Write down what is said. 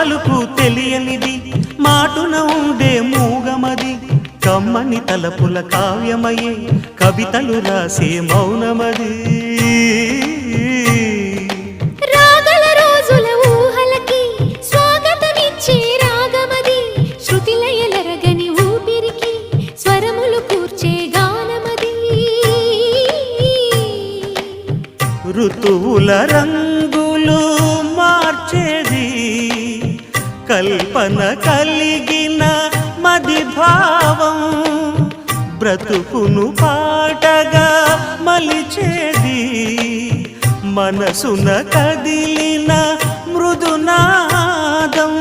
పలుకు తెలియనిది మాటున ఉండే మూగమది కమ్మని తలపుల కావ్యమయే కవితలు రాసే మౌనమది రాగల రోజుల ఊహలకి స్వాగతమిచ్చే రాగమది శృతిలయలరగని ఊపిరికి స్వరములు కూర్చే గానమది ఋతువుల రంగులు మార్చేది కల్పన కలిగిన మది భావం బ్రతుకును పాటగా మలిచేది మనసున కదిలిన మృదునాదం